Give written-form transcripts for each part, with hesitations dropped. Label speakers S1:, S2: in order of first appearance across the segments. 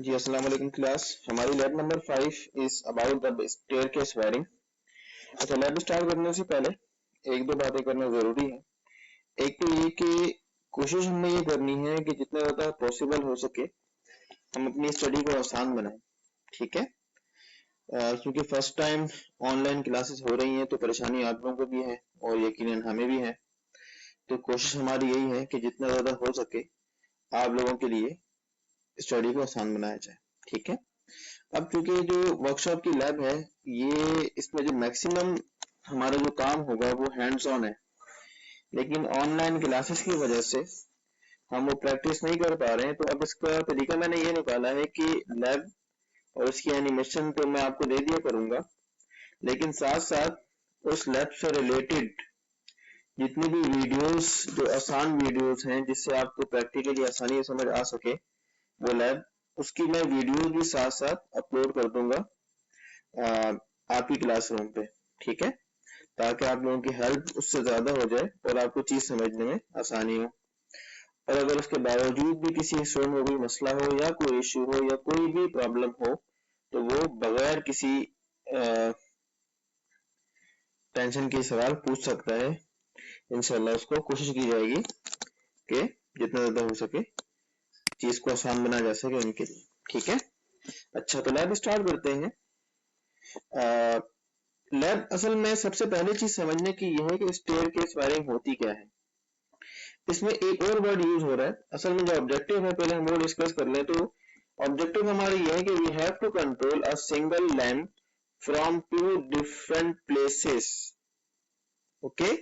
S1: जी अस्सलाम वालेकुम क्लास। हमारी lab number 5 is about the staircase wiring. अच्छा, लैब स्टार्ट करने से पहले एक दो बातें करना जरूरी है। एक तो ये कि कोशिश हमें ये करनी है कि जितना ज़्यादा पॉसिबल हो सके हम अपनी स्टडी को आसान बनाएं। ठीक है, क्योंकि फर्स्ट टाइम ऑनलाइन क्लासेस हो रही हैं तो परेशानी आप लोगों को भी है और यकीनन हमें भी है। तो कोशिश हमारी यही है कि जितना ज़्यादा हो सके आप लोगों के लिए स्टडी को आसान बनाया जाए। ठीक है, अब क्योंकि जो वर्कशॉप की लैब है ये इसमें जो मैक्सिमम हमारा जो काम होगा वो हैंड्स ऑन है, लेकिन ऑनलाइन क्लासेस की वजह से हम वो प्रैक्टिस नहीं कर पा रहे हैं। तो अब इसका तरीका मैंने ये निकाला है कि लैब और इसकी एनिमेशन तो मैं आपको दे दिया करूंगा, लेकिन साथ साथ उस लैब से रिलेटेड जितनी भी वीडियोस जो आसान वीडियोस हैं जिससे आपको प्रैक्टिकली आसानी समझ आ सके वो लैब, उसकी मैं वीडियोस भी साथ साथ अपलोड कर दूंगा आपकी क्लासरूम पे। ठीक है, ताकि आप लोगों की हेल्प उससे ज्यादा हो जाए और आपको चीज समझने में आसानी हो। और अगर उसके बावजूद भी किसी स्टूडेंट में कोई मसला हो या कोई इश्यू हो या कोई भी प्रॉब्लम हो तो वो बगैर किसी टेंशन के सवाल पूछ सकता है। इंशाल्लाह उसको कोशिश की जाएगी कि जितना ज्यादा हो सके चीज को आसान बनाया जा सके उनके लिए। ठीक है, अच्छा तो लैब स्टार्ट करते हैं। लैब असल में सबसे पहली चीज समझने की यह है कि स्टेयरकेस वायरिंग होती क्या है। इसमें एक और वर्ड यूज हो रहा है। असल में जो ऑब्जेक्टिव है पहले हम वो डिस्कस कर लें। तो ऑब्जेक्टिव हमारी यह है कि we have to control a single lamp from two different places. Okay,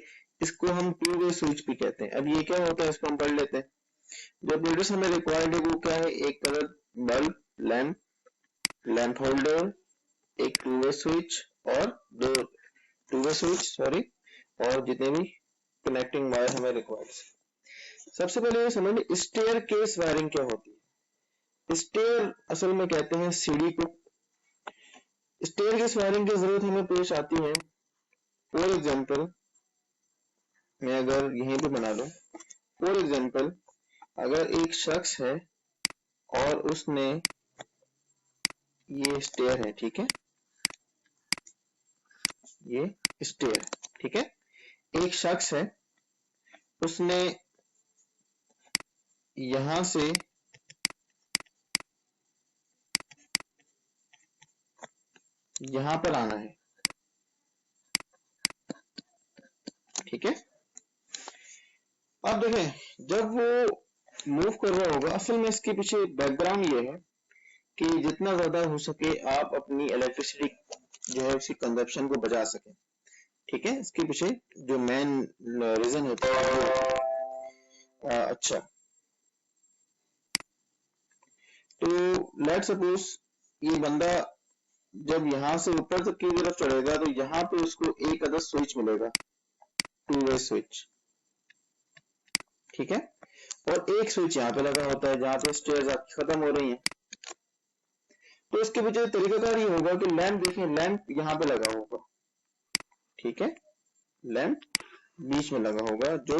S1: इसको हम टू वे स्विच भी कहते हैं। अब ये क्या होता है इसको हम पढ़ लेते हैं। जो ऑपरेटर्स हमें रिक्वायर्ड है वो क्या है, एक colour bulb, lamp, lamp holder, एक टू वे स्विच और दो टू वे स्विच सॉरी, और जितने भी कनेक्टिंग वायर हमें रिक्वायर्ड। सबसे पहले ये समझ लें स्टेयर केस वायरिंग क्या होती है। स्टेयर असल में कहते हैं सीढ़ी को। स्टेयर केस वायरिंग की जरूरत हमें पेश आती है। फॉर एग्जांपल मैं अगर यहीं पे बना लूं, फॉर एग्जांपल अगर एक शख्स है और उसने ये स्टेयर है, ठीक है, ये स्टेयर, ठीक है, एक शख्स है उसने यहां से यहां पर आना है। ठीक है, अब देखें जब वो मूव कर रहा होगा, असल में इसके पीछे बैकग्राउंड ये है कि जितना ज्यादा हो सके आप अपनी इलेक्ट्रिसिटी जो है उसकी कंजप्शन को बचा सकें। ठीक है, इसके पीछे जो मेन रीजन होता है वो अच्छा, तो लेट सपोज ये बंदा जब यहां से ऊपर तक की तरफ चढ़ेगा तो यहां पे उसको एक अदर स्विच मिलेगा, टू वे स्विच। ठीक है, और एक स्विच यहाँ पे लगा होता है जहां पे स्टेयर्स आपकी खत्म हो रही हैं। तो इसके पीछे तरीकाकार ये होगा कि लैंप देखें, लैंप यहाँ पे लगा होगा। ठीक है, लैंप बीच में लगा होगा जो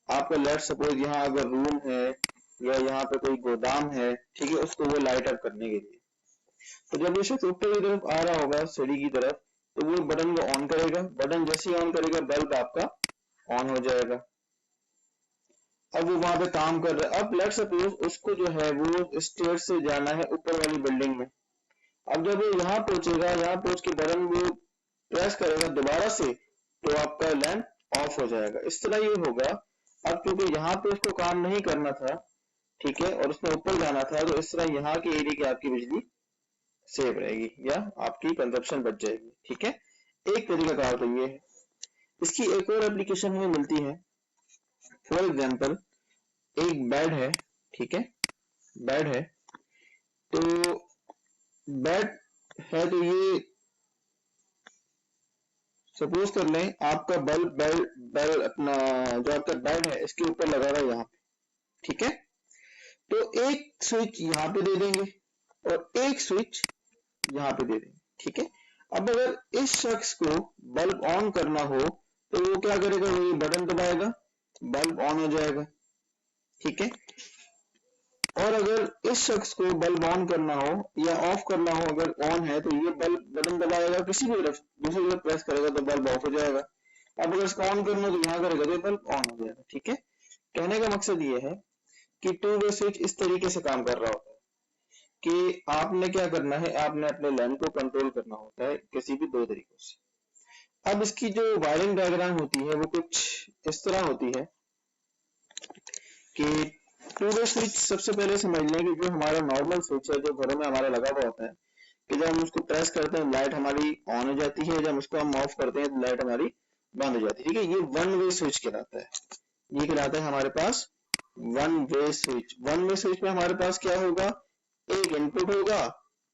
S1: आपका लेट सपोज यहाँ अगर रूम है या यहाँ पे कोई गोदाम है, ठीक है, उसको वो लाइट अप करने के लिए। तो जब ये शख्स ऊपर की तरफ आ रहा होगा सीढ़ी की तरफ तो वो बटन को ऑन करेगा, बटन जैसे ही ऑन करेगा बल्ब आपका ऑन हो जाएगा। अब वो वहां पे काम कर रहा है। अब लेट सपोज उसको जो है वो स्टेयर से जाना है ऊपर वाली बिल्डिंग में। अब जब वो यहाँ पहुंचेगा, यहाँ पहुंच के बटन वो प्रेस करेगा दोबारा से तो आपका लैंप ऑफ हो जाएगा। इस तरह ये होगा। अब क्योंकि यहाँ पे उसको काम नहीं करना था, ठीक है, और उसने ऊपर जाना था, तो इस तरह यहाँ के एरिया की आपकी बिजली सेव रहेगी या आपकी कंजप्शन बच जाएगी। ठीक है, एक तरीका कार तो ये है। इसकी एक और एप्लीकेशन हमें मिलती है। फॉर एग्जाम्पल एक बेड है, ठीक है, बेड है, तो बेड है तो ये सपोज कर लें आपका बल्ब बेड अपना जो आपका बेड है इसके ऊपर लगा हुआ है यहाँ पे। ठीक है, तो एक स्विच यहाँ पे दे देंगे और एक स्विच यहाँ पे दे देंगे। ठीक है, अब अगर इस शख्स को बल्ब ऑन करना हो तो वो क्या करेगा, वो ये बटन दबाएगा, बल्ब ऑन हो जाएगा। ठीक है, और अगर इस शख्स को बल्ब ऑन करना हो या ऑफ करना हो, अगर ऑन है तो ये बल्ब बटन दबाएगा, किसी भी तरफ दूसरी तरफ प्रेस करेगा तो बल्ब ऑफ हो जाएगा। अब अगर इसको ऑन करना हो तो यहाँ करेगा तो बल्ब ऑन हो जाएगा। ठीक है, कहने का मकसद ये है कि टू वे स्विच इस तरीके से काम कर रहा होता है कि आपने क्या करना है, आपने अपने लैंप को कंट्रोल करना होता है किसी भी दो तरीकों से। अब इसकी जो वायरिंग डायग्राम होती है वो कुछ इस तरह होती है कि टू वे स्विच सबसे पहले समझ लें कि जो हमारा नॉर्मल स्विच है जो घरों में हमारा लगा हुआ होता है कि जब हम उसको प्रेस करते हैं लाइट हमारी ऑन हो जाती है, जब उसको हम ऑफ करते हैं तो लाइट हमारी बंद हो जाती है। ठीक है, ये वन वे स्विच कहलाता है, ये कहलाता है हमारे पास one way switch. One way switch में हमारे पास क्या होगा, एक इनपुट होगा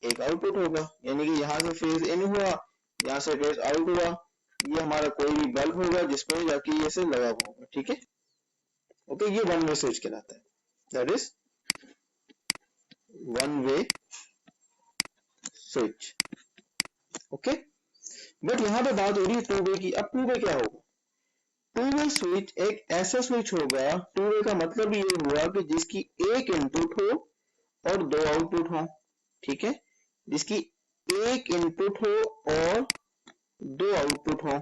S1: एक आउटपुट होगा, यानी कि यहाँ से फेज इन हुआ यहाँ से फेज आउट हुआ, ये हमारा कोई भी बल्ब होगा जिसमें जाके ये से लगा हुआ होगा। ठीक है, ओके, ये वन वे स्विच कहलाता है, that is one way switch. Okay, but यहाँ पे बात हो रही है टू वे की। अब टू वे क्या होगा, टू वे स्विच एक ऐसा स्विच होगा, टू वे का मतलब ये हुआ कि जिसकी एक इनपुट हो और दो आउटपुट हो। ठीक है, जिसकी एक इनपुट हो और दो आउटपुट हो,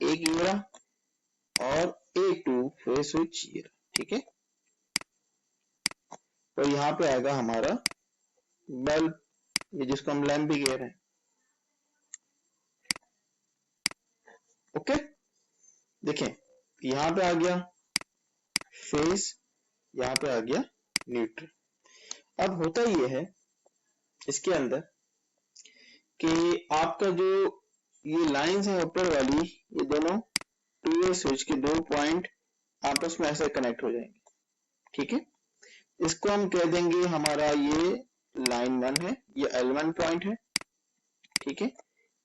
S1: एक ये रहा और एक टू फेज स्विच ये रहा। ठीक है, तो यहाँ पे आएगा हमारा बल्ब, ये जिसको हम लैंप भी कह रहे हैं। ओके, देखें यहाँ पे आ गया फेज, यहाँ पे आ गया न्यूट्रल। अब होता ये है इसके अंदर कि आपका जो ये लाइंस है ऊपर वाली, ये दोनों टू वे स्विच के दो पॉइंट आपस में ऐसे कनेक्ट हो जाएंगे। ठीक है, इसको हम कह देंगे हमारा ये लाइन 1 है, ये L1 पॉइंट है। ठीक है,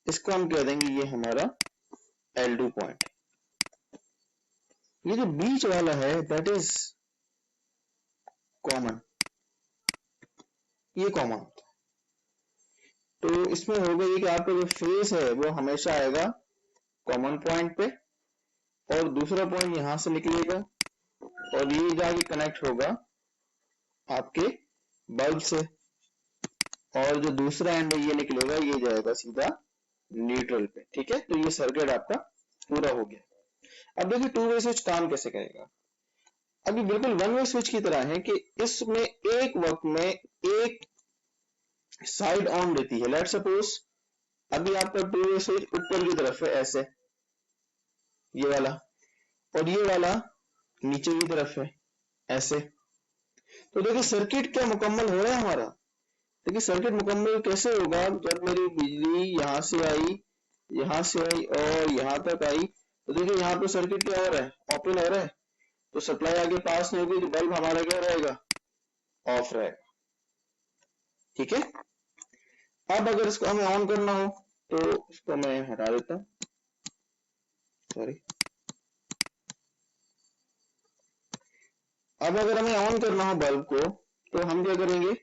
S1: इसको हम कह देंगे ये हमारा L2 पॉइंट। ये जो बीच वाला है दैट इज कॉमन, ये कॉमन होता है। तो इसमें होगा ये कि आपका जो फेस है वो हमेशा आएगा कॉमन पॉइंट पे और दूसरा पॉइंट यहां से निकलेगा और ये जाके कनेक्ट होगा आपके बल्ब से और जो दूसरा एंड है ये निकलेगा, ये जाएगा सीधा न्यूट्रल पे। ठीक है, तो ये सर्किट आपका पूरा हो गया। अब देखिए टू वे स्विच काम कैसे करेगा। अभी बिल्कुल वन वे स्विच की तरह है कि इसमें एक वक्त में एक साइड ऑन रहती है। लेट सपोज अभी आपका टू वे स्विच ऊपर की तरफ है ऐसे, ये वाला, और ये वाला नीचे की तरफ है ऐसे। तो देखिए सर्किट क्या मुकम्मल हो रहा है हमारा। देखिए सर्किट मुकम्मल कैसे होगा, जब मेरी बिजली यहां से आई और यहां तक आई, तो देखिए यहाँ पे सर्किट क्या हो रहा है, ओपन हो रहा है, तो सप्लाई आगे पास नहीं होगी तो बल्ब हमारा क्या रहेगा, ऑफ रहेगा। ठीक है, अब अगर इसको हमें ऑन करना हो तो इसको मैं हटा देता हूं, सॉरी। अब अगर हमें ऑन करना हो बल्ब को तो हम क्या करेंगे,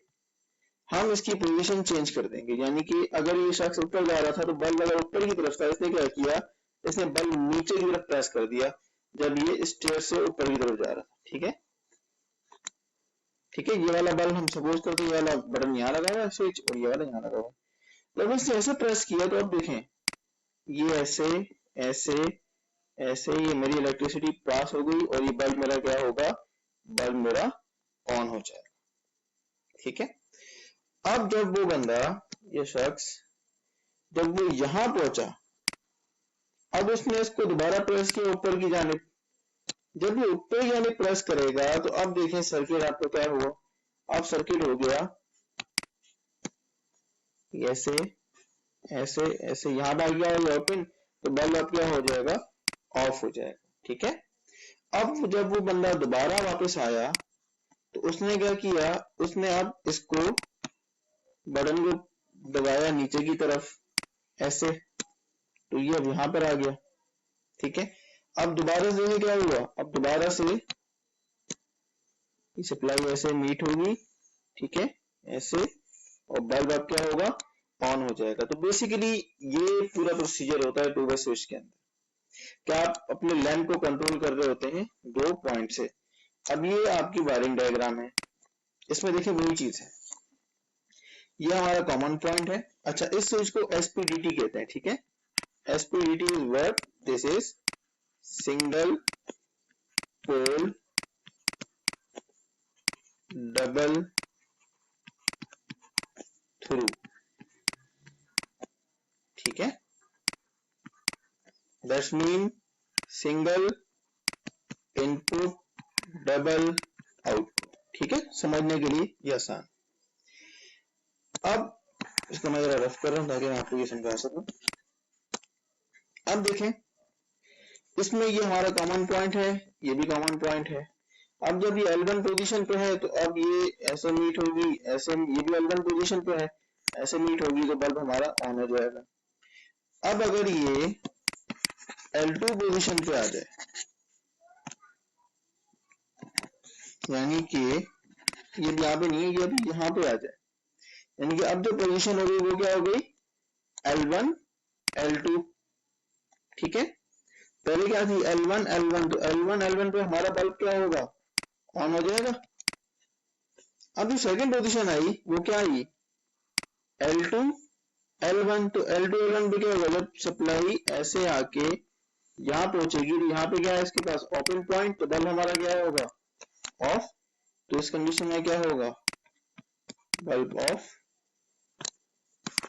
S1: हम इसकी पोजीशन चेंज कर देंगे। यानी कि अगर ये शख्स ऊपर जा रहा था तो बल्ब अगर ऊपर की तरफ था, इसने क्या किया, इसने बल्ब नीचे की तरफ प्रेस कर दिया जब ये स्टेयर से ऊपर की तरफ जा रहा था। ठीक है, ठीक है, ये वाला बल्ब हम सपोज करते हैं ये वाला बटन यहाँ लगा हुआ है स्विच और ये वाला यहाँ लगा हुआ है। जब इसने ऐसे प्रेस किया तो अब देखें ये ऐसे ऐसे ऐसे ये मेरी इलेक्ट्रिसिटी पास हो गई और ये बल्ब मेरा क्या होगा, बल्ब मेरा ऑन हो जाएगा। ठीक है, अब जब वो बंदा, ये शख्स जब वो यहां पहुंचा, अब उसने इसको दोबारा प्रेस किया ऊपर की जानिब, जब ये ऊपर की जानिब प्रेस करेगा तो अब देखें सर्किट आपको क्या हुआ, अब सर्किट हो गया ऐसे ऐसे ऐसे, यहां आ गया ओपन, तो बल्ब अब क्या हो जाएगा, ऑफ हो जाएगा। ठीक है, अब जब वो बंदा दोबारा वापस आया तो उसने क्या किया, उसने अब इसको बटन को दबाया नीचे की तरफ ऐसे, तो ये अब यहां पर आ गया। ठीक है, अब दोबारा से क्या हुआ, अब दोबारा से सप्लाई ऐसे मीट होगी। ठीक है, ऐसे, और बल्ब अब क्या होगा, ऑन हो जाएगा। तो बेसिकली ये पूरा प्रोसीजर होता है टू वे स्विच के अंदर, क्या आप अपने लैंप को कंट्रोल कर रहे होते हैं दो पॉइंट से। अब ये आपकी वायरिंग डायग्राम है, इसमें देखिए वही चीज है, ये हमारा कॉमन पॉइंट है। अच्छा, इस स्विच को एसपीडीटी कहते हैं, ठीक है। SPDT is what, this is single pole double throw, ठीक है। That's mean single input double output, ठीक है, समझने के लिए ये आसान। अब इसको मैं जरा रफ कर रहा हूं ताकि मैं आपको ये समझा सकूं। अब देखें, इसमें ये हमारा कॉमन पॉइंट है, ये भी कॉमन पॉइंट है। अब जब ये L1 पोजीशन पे है तो अब ये ऐसे मीट होगी, ऐसे ये भी L1 पोजीशन पे है, ऐसे मीट होगी तो बल्ब हमारा ऑन हो जाएगा। अब अगर ये L2 पोजीशन पे आ जाए, यानी कि ये भी यहाँ पे नहीं है, ये अभी यहाँ पे आ जाए, यानी कि अब जो पोजीशन हो गई वो क्या हो गई, L1 L2, ठीक है। पहले क्या थी L1 L1, तो L1 L1 पे हमारा बल्ब क्या होगा, ऑन हो जाएगा। अब जो सेकंड पोजीशन आई वो क्या आई, L2 L1, तो L2 L1 पे क्या होगा, जब सप्लाई ऐसे आके यहाँ पहुंचेगी तो यहाँ पे क्या है इसके पास ओपन पॉइंट, तो बल्ब हमारा क्या होगा, ऑफ। तो इस कंडीशन में क्या होगा, बल्ब ऑफ,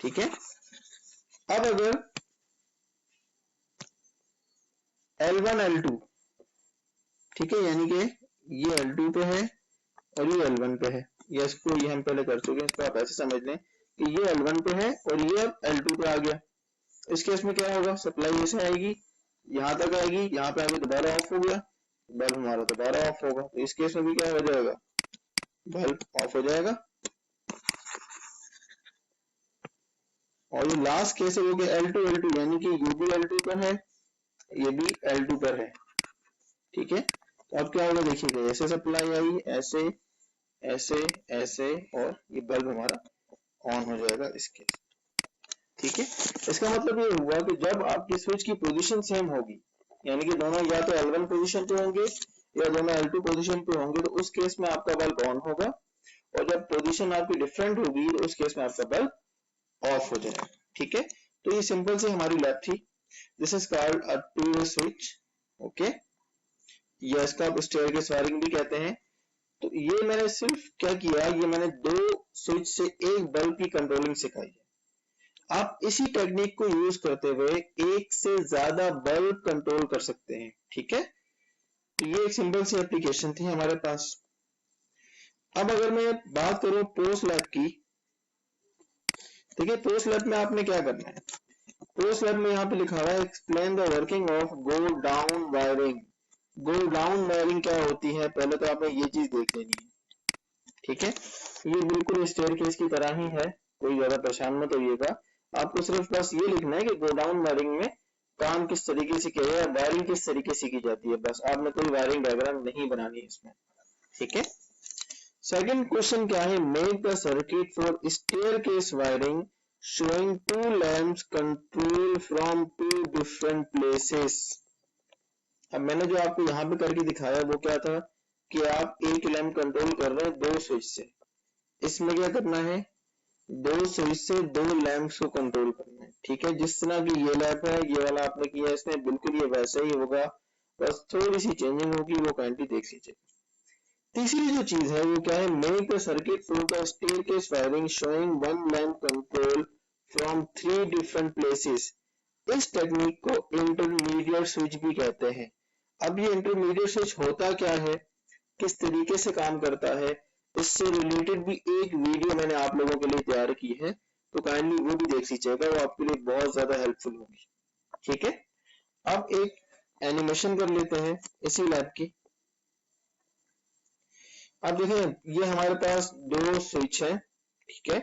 S1: ठीक है। अब अगर L1 L2, ठीक है, यानी कि ये L2 पे है और ये L1 पे है, या इसको ये हम पहले कर चुके हैं, इसको आप ऐसे समझ लें कि ये L1 पे है और ये अब L2 पे आ गया। इस केस में क्या होगा, सप्लाई ऐसे आएगी, यहाँ तक आएगी, यहाँ पे आगे दोबारा ऑफ हो गया, बल्ब हमारा दोबारा ऑफ होगा। तो इस केस में भी क्या हो जाएगा, बल्ब ऑफ हो जाएगा। और ये लास्ट केस है वो कि L2 L2, यानी कि ये भी L2 पर है, ये भी L2 पर है, ठीक है। तो अब क्या होगा देखिएगा, ऐसे सप्लाई आई, ऐसे ऐसे ऐसे, और ये बल्ब हमारा ऑन हो जाएगा इस केस, ठीक है। इसका मतलब ये हुआ कि जब आपकी स्विच की पोजीशन सेम होगी, यानी कि दोनों या तो L1 पोजीशन पे होंगे या दोनों L2 पोजीशन पे होंगे, तो उस केस में आपका बल्ब ऑन होगा, और जब पोजीशन आपकी डिफरेंट होगी तो उस केस में आपका बल्ब ऑफ हो जाएगा, ठीक है। तो ये सिंपल सी हमारी लैब थी। This is called a two way switch, okay, या इसको आप स्टेयरकेस वायरिंग भी कहते हैं। तो ये मैंने सिर्फ क्या किया, ये मैंने दो स्विच से एक बल्ब की कंट्रोलिंग सिखाई है। आप इसी टेक्निक को यूज करते हुए एक से ज्यादा बल्ब कंट्रोल कर सकते हैं, ठीक है। तो ये एक सिंपल सी एप्लीकेशन थी हमारे पास। अब अगर मैं बात करूं पोस्ट लैब की, देखिए पोस्ट लैब में आपने क्या करना है, पोस्ट लैब में यहाँ पे लिखा हुआ है explain the working of go down wiring. Go down wiring क्या होती है, पहले तो आपने ये चीज देख लेनी है, ठीक है। ये बिल्कुल स्टेयरकेस की तरह ही है, कोई ज्यादा परेशान मत होइएगा। आपको सिर्फ बस ये लिखना है कि गो डाउन वायरिंग में काम किस तरीके से किया जाए, वायरिंग किस तरीके से की जाती है, बस आपने कोई वायरिंग डायग्राम नहीं बनानी है इसमें, ठीक है। सेकंड क्वेश्चन क्या है, make the circuit for staircase wiring showing two lamps control from two different places. अब मैंने जो आपको यहाँ पे करके दिखाया वो क्या था कि आप एक लैंप कंट्रोल कर रहे हैं दो स्विच से, इसमें क्या करना है, दो स्विच से दो लैंप्स को कंट्रोल करना है, ठीक है। जिस तरह की ये लैंप है, ये वाला आपने किया इसमें बिल्कुल ये वैसा ही होगा, बस थोड़ी सी चेंजिंग होगी, वो काइंडली देख लीजिए। तीसरी जो चीज है वो क्या है, make the circuit for the staircase wiring showing one lamp control from three different places. इस टेक्निक को इंटरमीडिएट स्विच भी कहते हैं। अब ये इंटरमीडिएट स्विच होता क्या है, किस तरीके से काम करता है, इससे रिलेटेड भी एक वीडियो मैंने आप लोगों के लिए तैयार की है, तो काइंडली वो भी देख लीजिएगा, वो आपके लिए बहुत ज्यादा हेल्पफुल होगी, ठीक है। अब एक एनिमेशन कर लेते हैं इसी लैब की। अब देखिए ये हमारे पास दो स्विच है, ठीक है।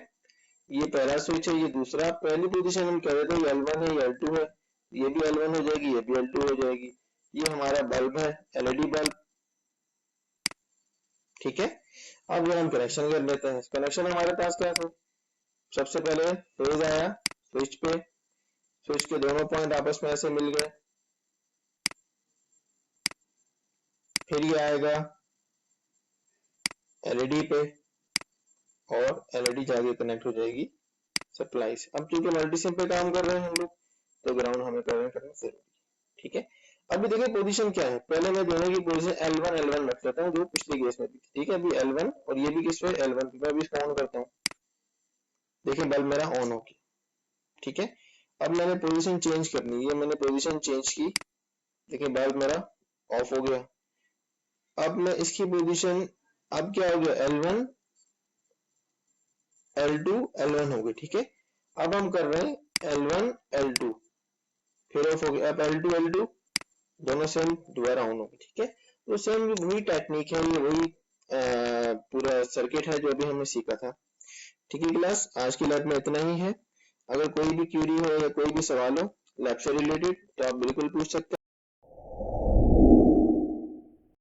S1: ये पहला स्विच है, ये दूसरा। पहली पोजीशन हम कह रहे थे ये L1 है, ये L2 है, ये भी L1 हो जाएगी, ये भी L2 हो जाएगी। ये हमारा बल्ब है, LED बल्ब, ठीक है। अब ये हम कनेक्शन कर लेते हैं। कनेक्शन हमारे पास क्या था, सबसे पहले फेज आया स्विच पे, स्विच के दोनों पॉइंट आपस में ऐसे मिल गए, फिर ये आएगा LED पे, और एलईडी जाके कनेक्ट हो जाएगी सप्लाई से। अब क्योंकि मल्टीसिम पे काम कर रहे हैं हम लोग, तो ग्राउंड हमें करना जरूरी है। ठीक है, अभी देखिए पोजीशन क्या है, पहले मैं दोनों की पोजीशन L1 रख लेता हूँ जो पिछले केस में थी। ठीक है, अभी L1 और ये भी किस पे L1 पे, मैं अभी इसको ऑन करता हूँ, देखिए बल्ब मेरा ऑन हो गया। ठीक है, अब मैंने पोजीशन चेंज करनी है, मैंने पोजीशन चेंज की, देखिए बल्ब मेरा ऑफ हो गया। अब मैं इसकी पोजीशन, अब क्या हो गया, L1 L2 L1 हो गई। ठीक है, अब हम कर रहे हैं L1 L2, फिर ऑफ हो गया, अब L2 L2 दोनों सेम दोबारा ऑन हो गए। ठीक है, तो सेम वही टेक्निक है, ये वही पूरा सर्किट है जो अभी हमने सीखा था। ठीक है क्लास, आज की लैब में इतना ही है। अगर कोई भी क्यूरी हो या कोई भी सवाल हो लैब से रिलेटेड तो आप बिल्कुल पूछ सकते हैं।